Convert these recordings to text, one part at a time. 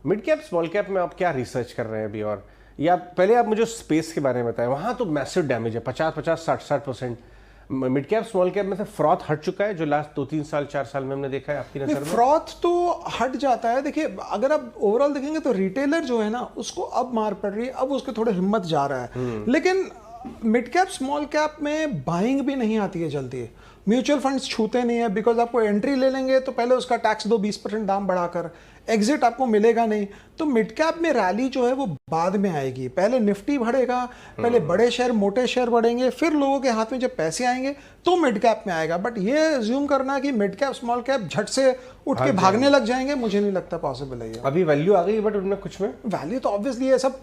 Mid cap small cap में आप क्या रिसर्च कर रहे हैं अभी? और या पहले आप मुझे स्पेस के बारे में बताएं, वहां तो मैसिव डैमेज है, 50-60% मिड कैप स्मॉल कैप में से फ्रॉथ हट चुका है जो लास्ट 2-3 साल 4 साल में हमने देखा है आपकी नजर में? फ्रॉथ तो हट जाता है। देखिए अगर आप ओवरऑल देखेंगे तो रिटेलर जो है ना उसको अब मार पड़ रही है, अब उसके थोड़े हिम्मत जा रहा है। लेकिन मिड कैप स्मॉल कैप में बाइंग भी नहीं आती है जल्दी, म्यूचुअल फंड्स छूते नहीं है, बिकॉज आपको एंट्री ले लेंगे तो पहले उसका टैक्स दो 20% दाम बढ़ाकर, एग्जिट आपको मिलेगा नहीं। तो मिड कैप में रैली जो है वो बाद में आएगी, पहले निफ्टी बढ़ेगा, पहले बड़े शेयर मोटे शेयर बढ़ेंगे, फिर लोगों के हाथ में जब पैसे आएंगे तो मिड कैप में आएगा। बट ये अज्यूम करना कि मिड कैप स्मॉल कैप झट से उठ के भागने लग जाएंगे, मुझे नहीं लगता पॉसिबल है ये। अभी वैल्यू आ गई बट उनमें कुछ में वैल्यू तो ऑब्वियसली है, सब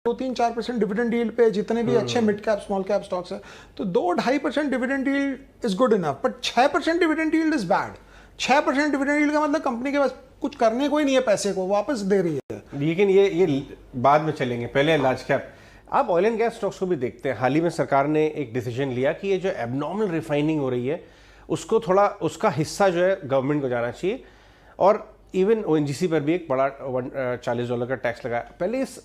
2-4% डिविडेंड यील्ड पे जितने भी अच्छे mid cap small cap stocks है, तो 2-2.5% dividend yield is good enough. But 6% dividend yield is bad. 6% dividend yield का मतलब कंपनी के पास कुछ करने को ही नहीं है, पैसे को वापस दे रही है। लेकिन ये बाद में चलेंगे, पहले लार्ज कैप। आप ऑयल एंड गैस स्टॉक्स को भी देखते हैं। हाल ही में सरकार ने एक डिसीजन लिया कि ये जो एबनॉर्मल रिफाइनिंग हो रही है उसको थोड़ा, उसका हिस्सा जो है गवर्नमेंट को जाना चाहिए, और इवन ओएनजीसी पर भी एक बड़ा $40 का टैक्स लगाया। पहले इस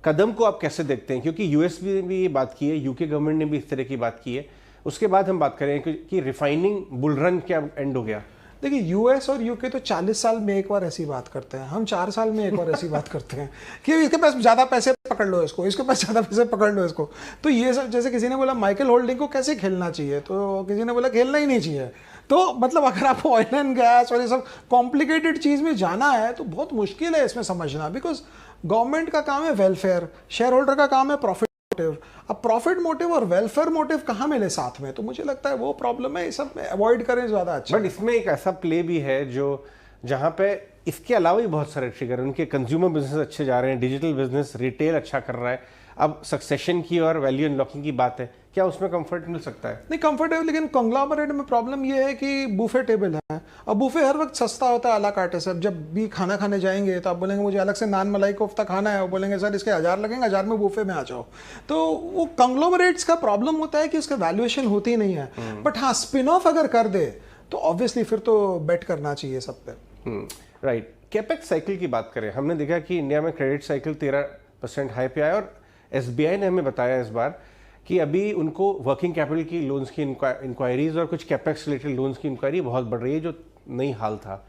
कदम को आप कैसे देखते हैं? क्योंकि यूएस ने भी ये बात की है, यूके गवर्नमेंट ने भी इस तरह की बात की है। उसके बाद हम बात करें कि रिफाइनिंग बुलरन क्या एंड हो गया। देखिए यूएस और यूके तो 40 साल में एक बार ऐसी बात करते हैं, हम 4 साल में एक बार ऐसी बात करते हैं कि इसके पास ज़्यादा पैसे पकड़ लो इसको, इसके पास ज़्यादा पैसे पकड़ लो इसको। तो ये सब, जैसे किसी ने बोला माइकल होल्डिंग को कैसे खेलना चाहिए, तो किसी ने बोला खेलना ही नहीं चाहिए। तो मतलब अगर आपको ऑयल एंड गैस और ये सब कॉम्प्लिकेटेड चीज़ में जाना है तो बहुत मुश्किल है इसमें समझना, बिकॉज गवर्नमेंट का काम है वेलफेयर, शेयर होल्डर का काम है प्रॉफिट मोटिव। अब प्रॉफिट मोटिव और वेलफेयर मोटिव कहाँ मिले साथ में, तो मुझे लगता है वो प्रॉब्लम है, ये सब अवॉइड करें ज़्यादा अच्छा। बट इसमें एक ऐसा प्ले भी है जो जहाँ पे इसके अलावा भी बहुत सारे ट्रिगर, उनके कंज्यूमर बिजनेस अच्छे जा रहे हैं, डिजिटल बिजनेस, रिटेल अच्छा कर रहा है। अब सक्सेशन की और वैल्यू अनलॉकिंग की बात है, क्या उसमें कंफर्ट मिल सकता है? नहीं कंफर्ट है, लेकिन कंग्लोमरेट में प्रॉब्लम ये है कि बूफे टेबल है। अब बूफे हर वक्त सस्ता होता है, अला काटे से। अब जब भी खाना खाने जाएंगे तो आप बोलेंगे मुझे अलग से नान मलाई कोफ्ता खाना है, वो बोलेंगे सर इसके 1000 लगेंगे, 1000 में बूफे में आ जाओ। तो वो कंग्लोमरेट्स का प्रॉब्लम होता है कि उसका वैल्यूएशन होती नहीं है। बट हाँ, स्पिन ऑफ अगर कर दे तो ऑब्वियसली फिर तो बेट करना चाहिए सब पे। राइट। कैपेक्स साइकिल की बात करें, हमने देखा कि इंडिया में क्रेडिट साइकिल 13% हाई पे आया, और एसबीआई ने हमें बताया इस बार कि अभी उनको वर्किंग कैपिटल की लोन्स की इंक्वायरीज और कुछ कैपेक्स रिलेटेड लोन्स की इंक्वायरी बहुत बढ़ रही है, जो नई हाल था।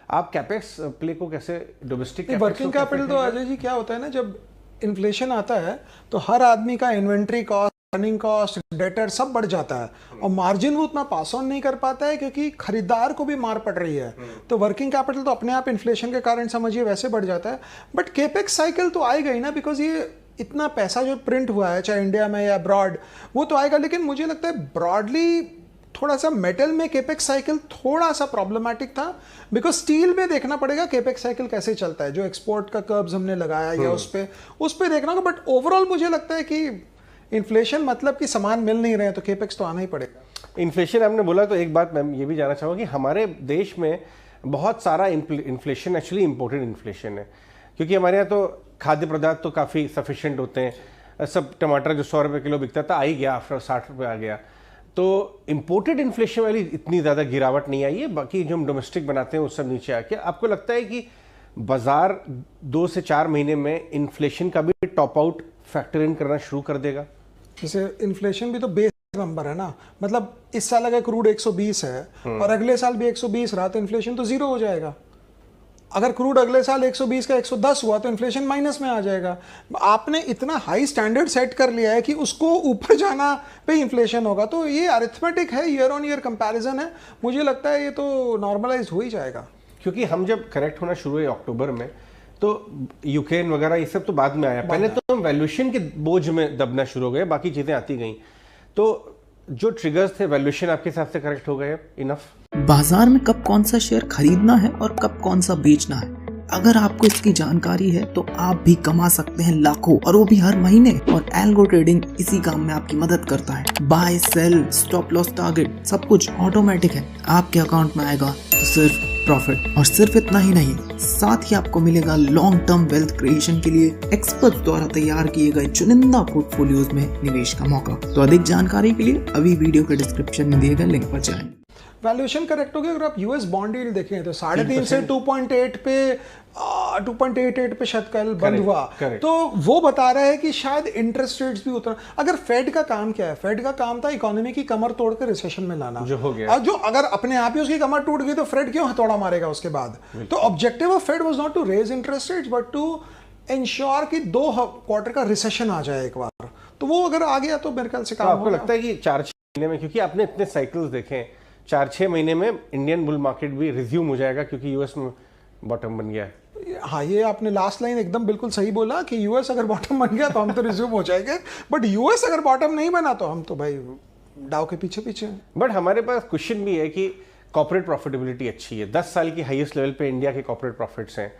आप कैपेक्स प्ले को कैसे डोमेस्टिक वर्किंग कैपिटल तो अजय जी क्या होता है ना, जब इन्फ्लेशन आता है तो हर आदमी का inventory cost, running cost, debtor सब बढ़ जाता है, और मार्जिन वो उतना पास ऑन नहीं कर पाता है क्योंकि खरीदार को भी मार पड़ रही है। तो वर्किंग कैपिटल तो अपने आप इन्फ्लेशन के कारण समझिए वैसे बढ़ जाता है। बट केपेक्स साइकिल तो आएगा ही ना, बिकॉज ये इतना पैसा जो प्रिंट हुआ है चाहे इंडिया में या अब्रॉड, वो तो आएगा। लेकिन मुझे लगता है ब्रॉडली थोड़ा सा मेटल में केपेक्स साइकिल थोड़ा सा प्रॉब्लमेटिक था, बिकॉज स्टील में देखना पड़ेगा केपेक्स साइकिल कैसे चलता है, जो एक्सपोर्ट का कर्व्स हमने लगाया या उस पर देखना होगा। बट ओवरऑल मुझे लगता है कि इन्फ्लेशन मतलब कि सामान मिल नहीं रहे हैं तो केपेक्स तो आना ही पड़ेगा। इन्फ्लेशन आपने बोला तो एक बात मैं ये भी जानना चाहूँगा कि हमारे देश में बहुत सारा इन्फ्लेशन एक्चुअली इम्पोर्टेड इन्फ्लेशन है, क्योंकि हमारे यहाँ तो खाद्य पदार्थ तो काफ़ी सफिशिएंट होते हैं। सब टमाटर जो 100 रुपये किलो बिकता था आ ही गया, आफ्टर 60 रुपये आ गया। तो इम्पोर्टेड इन्फ्लेशन वाली इतनी ज़्यादा गिरावट नहीं आई है, बाकी जो हम डोमेस्टिक बनाते हैं वो सब नीचे आ गया। आपको लगता है कि बाजार 2 से 4 महीने में इन्फ्लेशन का भी टॉप आउट फैक्टर इन करना शुरू कर देगा? जैसे इन्फ्लेशन भी तो बेस नंबर है ना, मतलब इस साल अगर क्रूड 120 है और अगले साल भी 120 रहा तो इन्फ्लेशन तो जीरो हो जाएगा। अगर क्रूड अगले साल 120 का 110 हुआ तो इन्फ्लेशन माइनस में आ जाएगा। आपने इतना हाई स्टैंडर्ड सेट कर लिया है कि उसको ऊपर जाना पे इन्फ्लेशन होगा, तो ये अरिथमेटिक है, ईयर ऑन ईयर कंपैरिजन है। मुझे लगता है ये तो नॉर्मलाइज हो ही जाएगा, क्योंकि हम जब करेक्ट होना शुरू हुए अक्टूबर में तो यूक्रेन वगैरह ये सब तो बाद में आया, पहले तो हम वैल्यूएशन के बोझ में दबना शुरू हो गए, बाकी चीजें आती गई। तो जो ट्रिगर्स थे वैल्यूएशन आपके हिसाब से करेक्ट हो गए इनफ? बाजार में कब कौन सा शेयर खरीदना है और कब कौन सा बेचना है, अगर आपको इसकी जानकारी है तो आप भी कमा सकते हैं लाखों, और वो भी हर महीने। और एल्गो ट्रेडिंग इसी काम में आपकी मदद करता है। Buy, sell, stop loss, target सब कुछ ऑटोमेटिक है, आपके अकाउंट में आएगा तो सिर्फ प्रॉफिट। और सिर्फ इतना ही नहीं, साथ ही आपको मिलेगा लॉन्ग टर्म वेल्थ क्रिएशन के लिए एक्सपर्ट द्वारा तैयार किए गए चुनिंदा पोर्टफोलियोज में निवेश का मौका। तो अधिक जानकारी के लिए अभी वीडियो के डिस्क्रिप्शन में दिए गए लिंक पर जाएं। वैल्यूएशन करेक्ट हो गया। अगर आप यूएस बॉन्ड यील्ड देखें तो 3.5 से 2.8 पे 2.88 पे शायद कल बंद हुआ, तो वो बता रहा है कि शायद इंटरेस्ट रेट्स भी उतर। अगर फेड का काम क्या है? फेड का काम था इकोनॉमी की कमर तोड़कर रिसेशन में लाना, जो हो गया। और जो अगर अपने आप ही उसकी कमर टूट गई तो फेड क्यों हथौड़ा मारेगा उसके बाद? तो objective of Fed was not to raise interest rates but to ensure कि 2 क्वार्टर का रिसेशन आ जाए एक बार। तो वो अगर आ गया तो मेरे ख्याल से काम तो आपको लगता है कि 4-6 महीने में, क्योंकि आपने इतने साइकिल्स देखे, 4-6 महीने में इंडियन बुल मार्केट भी रिज्यूम हो जाएगा क्योंकि यूएस में बॉटम बन गया है? हाँ, ये आपने लास्ट लाइन एकदम बिल्कुल सही बोला कि यूएस अगर बॉटम बन गया तो हम तो रिज्यूम हो जाएंगे, बट यूएस अगर बॉटम नहीं बना तो हम तो भाई डाउ के पीछे पीछे हैं। बट हमारे पास क्वेश्चन भी है कि कॉर्पोरेट प्रॉफिटेबिलिटी अच्छी है, 10 साल की हाईएस्ट लेवल पे इंडिया के कॉर्पोरेट प्रॉफिट्स हैं,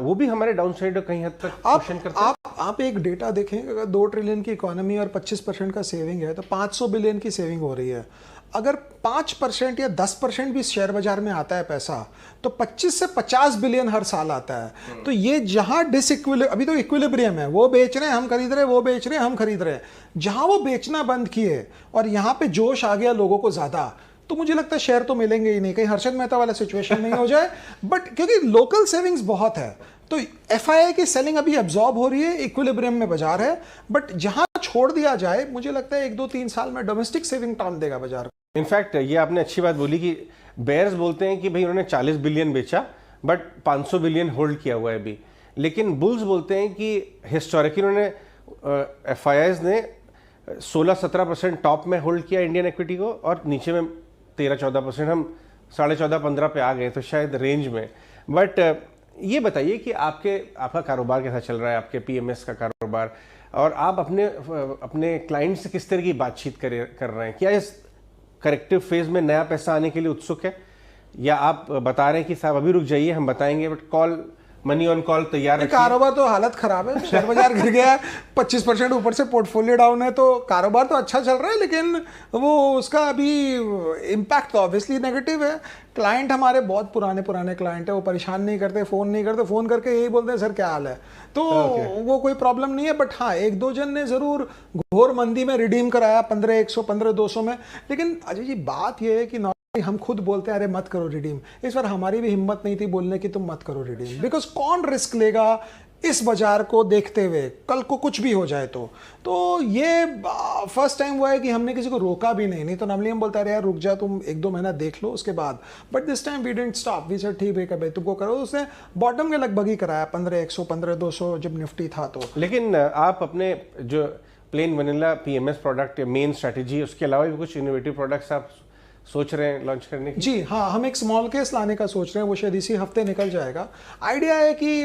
वो भी हमारे डाउन साइड कहीं हद तक क्वेश्चन करते हैं। आप एक डेटा देखें, अगर 2 ट्रिलियन की इकोनॉमी और 25% का सेविंग है तो 500 बिलियन की सेविंग हो रही है। अगर 5% या 10% भी शेयर बाजार में आता है पैसा तो 25 से 50 बिलियन हर साल आता है। तो ये जहां अभी तो इक्विलिब्रियम है, वो बेच रहे हैं हम खरीद रहे हैं, वो बेच रहे हैं हम खरीद रहे हैं, जहां वो बेचना बंद किए और यहाँ पे जोश आ गया लोगों को ज्यादा, तो मुझे लगता है शेयर तो मिलेंगे ही नहीं, कहीं हर्षद मेहता वाला सिचुएशन नहीं हो जाए। बट क्योंकि लोकल सेविंग्स बहुत है तो एफआईआई की सेलिंग अभी एब्जॉर्ब हो रही है, इक्विलिब्रियम में बाजार है, बट जहां छोड़ दिया जाए मुझे लगता है 1-2-3 साल में डोमेस्टिक सेविंग टान देगा बाजार। इनफैक्ट ये आपने अच्छी बात बोली कि बेयर्स बोलते हैं कि भाई उन्होंने 40 बिलियन बेचा बट 500 बिलियन होल्ड किया हुआ है अभी, लेकिन बुल्स बोलते हैं कि हिस्टोरिकली उन्होंने एफआईआईज ने 16-17% टॉप में होल्ड किया इंडियन इक्विटी को और नीचे में 13-14%, हम 14.5-15 पे आ गए, तो शायद रेंज में। बट ये बताइए कि आपका कारोबार कैसा चल रहा है, आपके पीएमएस का कारोबार, और आप अपने क्लाइंट से किस तरह की बातचीत कर रहे हैं? क्या इस करेक्टिव फेज में नया पैसा आने के लिए उत्सुक है, या आप बता रहे हैं कि साहब अभी रुक जाइए हम बताएंगे, but call money on call तैयार रखिए? कारोबार तो हालत खराब है, शेयर बाजार गिर गया है 25% ऊपर से, पोर्टफोलियो डाउन है, तो कारोबार तो अच्छा चल रहा है लेकिन वो उसका अभी इम्पैक्ट तो ऑब्वियसली नेगेटिव है। क्लाइंट हमारे बहुत पुराने क्लाइंट है, वो परेशान नहीं करते, फ़ोन करके यही बोलते हैं सर क्या हाल है, तो वो कोई प्रॉब्लम नहीं है। बट हाँ, 1-2 जन ने ज़रूर घोर मंदी में रिडीम कराया 15-100 15-200 में, लेकिन अजय जी बात ये है कि हम खुद बोलते हैं अरे मत करो रिडीम, इस बार हमारी भी हिम्मत नहीं थी बोलने की तुम मत करो रिडीम, बिकॉज कौन रिस्क लेगा इस बाजार को देखते हुए, कल को कुछ भी हो जाए तो ये फर्स्ट टाइम हुआ है कि हमने किसी को रोका भी नहीं तो नॉर्मली हम बोलते हैं यार रुक जा, तुम 1-2 महीना देख लो उसके बाद, but this time we didn't stop, we said ठीक है भाई तुमको करो। उसने बॉटम के लगभग ही कराया 15-100 15-200 जब निफ्टी था तो। लेकिन आप अपने जो plane vanilla PMS product main strategy, उसके अलावा भी कुछ इनोवेटिव प्रोडक्ट्स आप सोच रहे हैं लॉन्च करने की? जी हाँ, हम एक स्मॉल केस लाने का सोच रहे हैं, वो शायद इसी हफ्ते निकल जाएगा। आइडिया है कि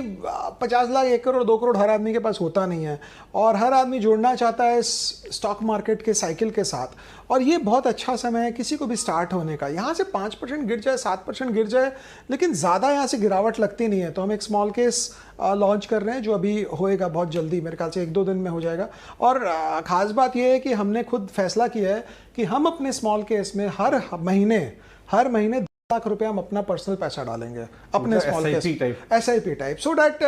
50 लाख 1 करोड़ 2 करोड़ हर आदमी के पास होता नहीं है और हर आदमी जुड़ना चाहता है इस स्टॉक मार्केट के साइकिल के साथ, और ये बहुत अच्छा समय है किसी को भी स्टार्ट होने का। यहाँ से 5% गिर जाए 7% गिर जाए लेकिन ज़्यादा यहाँ से गिरावट लगती नहीं है, तो हम एक स्मॉल केस लॉन्च कर रहे हैं जो अभी होएगा बहुत जल्दी, मेरे ख्याल से 1-2 दिन में हो जाएगा। और ख़ास बात यह है कि हमने खुद फैसला किया है कि हम अपने स्मॉल केस में हर महीने 10 लाख रुपए हम अपना पर्सनल पैसा डालेंगे अपने small case, SIP type, so that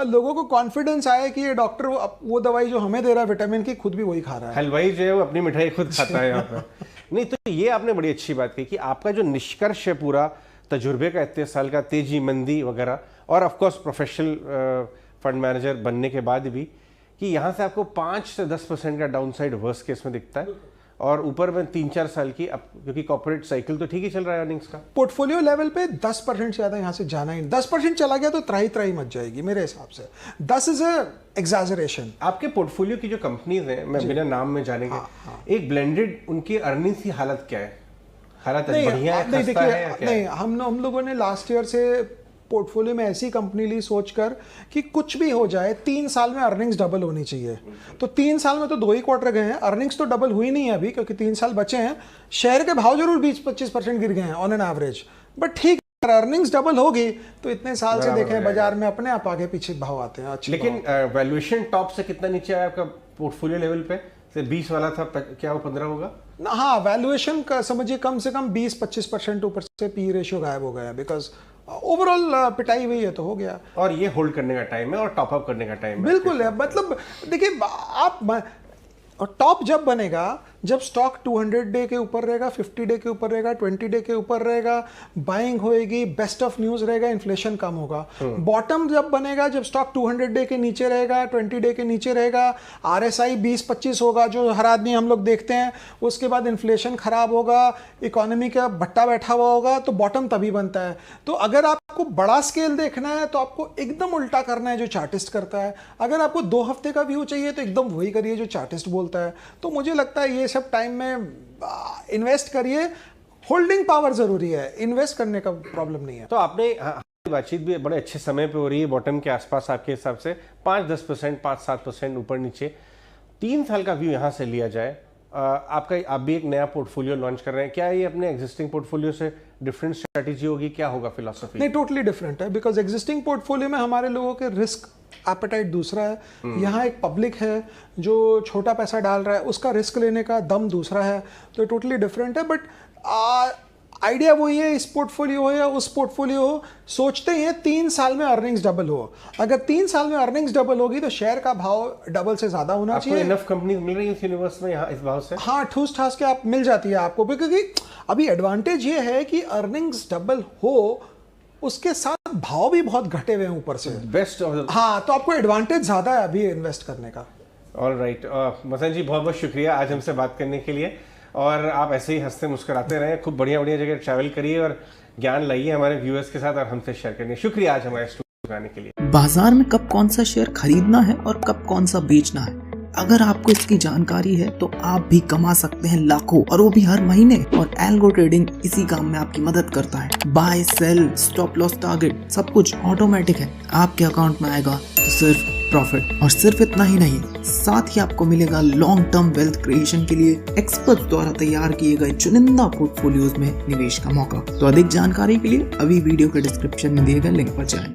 लोगों को कॉन्फिडेंस आए कि ये डॉक्टर वो दवाई जो हमें दे रहा है विटामिन की खुद भी वही खा रहा है, हलवाई जो है वो अपनी मिठाई खुद खाता है यहाँ पर। नहीं, तो ये आपने बड़ी अच्छी बात कही कि आपका जो निष्कर्ष है पूरा तजुर्बे का, इतने साल का, तेजी मंदी वगैरह, और ऑफकोर्स प्रोफेशनल फंड मैनेजर बनने के बाद भी, कि यहाँ से आपको 5 से 10% का डाउन साइड वर्स्ट केस में दिखता है, और ऊपर में 3-4 साल की, अब क्योंकि कॉर्पोरेट साइकिल तो ठीक ही चल रहा है अर्निंग्स का, पोर्टफोलियो लेवल पे 10% से ज़्यादा यहाँ से जाना ही, 10% चला गया तो त्राही मच जाएगी मेरे हिसाब से। 10 इज एग्जैजरेशन। आपके पोर्टफोलियो की जो कंपनीज हैं, मैं बिना नाम में जाने के, एक ब्लेंडेड उनकी अर्निंग्स की हालत क्या है? हालत बढ़िया है, खस्ता है या क्या? नहीं, हम लोगों ने लास्ट ईयर से पोर्टफोलियो में ऐसी कंपनी ली सोचकर कि कुछ भी हो जाए 3 साल में अर्निंग्स डबल होनी चाहिए। तो 3 साल में तो 2 ही क्वार्टर गए हैं, अर्निंग्स तो डबल हुई नहीं है अभी क्योंकि 3 साल बचे हैं। शेयर के भाव जरूर 20-25% गिर गए हैं ऑन एन एवरेज, बट ठीक है, अर्निंग्स डबल होगी तो इतने साल से देखें बाजार में अपने आप आगे पीछे भाव आते हैं। लेकिन वैल्यूएशन टॉप से कितना नीचे आया आपका पोर्टफोलियो लेवल पे? 20 वाला था, क्या वो 15 होगा? हाँ, वैल्यूएशन का समझिए कम से कम 20-25% ऊपर से पी रेशियो गायब हो गया बिकॉज ओवरऑल पिटाई हुई है तो हो गया। और ये होल्ड करने का टाइम है और टॉप अप करने का टाइम है। बिल्कुल है, मतलब देखिए आप और टॉप जब बनेगा जब स्टॉक 200 डे के ऊपर रहेगा, 50 डे के ऊपर रहेगा, 20 डे के ऊपर रहेगा, बाइंग होएगी, बेस्ट ऑफ न्यूज़ रहेगा, इन्फ्लेशन कम होगा। बॉटम जब बनेगा जब स्टॉक 200 डे के नीचे रहेगा, 20 डे के नीचे रहेगा, RSI 20-25 होगा जो हर आदमी हम लोग देखते हैं, उसके बाद इन्फ्लेशन खराब होगा, इकोनॉमी का भट्टा बैठा हुआ होगा, तो बॉटम तभी बनता है। तो अगर आपको बड़ा स्केल देखना है तो आपको एकदम उल्टा करना है जो चार्टिस्ट करता है। अगर आपको 2 हफ्ते का व्यू चाहिए तो एकदम वही करिए जो चार्टिस्ट बोलता है। तो मुझे लगता है ये सब टाइम में इन्वेस्ट करिए, होल्डिंग पावर जरूरी है, इन्वेस्ट करने का प्रॉब्लम नहीं है। तो आपने बातचीत भी बड़े अच्छे समय पे हो रही है, बॉटम के आसपास आपके हिसाब से 5-10%, 5-7% ऊपर नीचे, 3 साल का व्यू यहाँ से लिया जाए, आप भी एक नया पोर्टफोलियो लॉन्च कर रहे हैं, क्या ये अपने एग्जिस्टिंग पोर्टफोलियो से डिफरेंट स्ट्रेटजी होगी, क्या होगा फिलॉसफी? नहीं, टोटली डिफरेंट है, बिकॉज एग्जिस्टिंग पोर्टफोलियो में हमारे लोगों के रिस्क एपेटाइट दूसरा है। यहाँ एक पब्लिक है जो छोटा पैसा डाल रहा है, उसका रिस्क लेने का दम दूसरा है, तो टोटली डिफरेंट है। बट आइडिया वही है, इस पोर्टफोलियो हो या उस पोर्टफोलियो हो, सोचते हैं 3 साल में अर्निंग्स डबल हो। अगर 3 साल में अर्निंग्स डबल होगी तो शेयर का भाव डबल से ज्यादा होना चाहिए। इनफ कंपनी मिल रही है इस यूनिवर्स में यहाँ इस भाव से? हाँ, ठूस ठास के आप मिल जाती है आपको, क्योंकि अभी एडवांटेज ये है कि अर्निंग्स डबल हो, उसके साथ भाव भी बहुत घटे हुए हैं ऊपर से, बेस्ट। हाँ, तो आपको एडवांटेज ज्यादा है अभी इन्वेस्ट करने का। ऑल राइट, मसन जी बहुत बहुत शुक्रिया आज हमसे बात करने के लिए, और आप ऐसे ही हंसते मुस्कुराते रहें, खूब बढ़िया बढ़िया जगह ट्रैवल करिए और ज्ञान लाइए हमारे व्यूअर्स के साथ और हमसे शेयर करिए। शुक्रिया आज हमारे स्टूडियो आने के लिए। बाजार में कब कौन सा शेयर खरीदना है और कब कौन सा बेचना है, अगर आपको इसकी जानकारी है तो आप भी कमा सकते हैं लाखों, और वो भी हर महीने। और एल्गो ट्रेडिंग इसी काम में आपकी मदद करता है। Buy, sell, stop loss, target सब कुछ ऑटोमेटिक है, आपके अकाउंट में आएगा तो सिर्फ प्रॉफिट। और सिर्फ इतना ही नहीं, साथ ही आपको मिलेगा लॉन्ग टर्म वेल्थ क्रिएशन के लिए एक्सपर्ट द्वारा तैयार किए गए चुनिंदा पोर्टफोलियोज में निवेश का मौका। तो अधिक जानकारी के लिए अभी वीडियो के डिस्क्रिप्शन में दिए गए लिंक पर जाएं।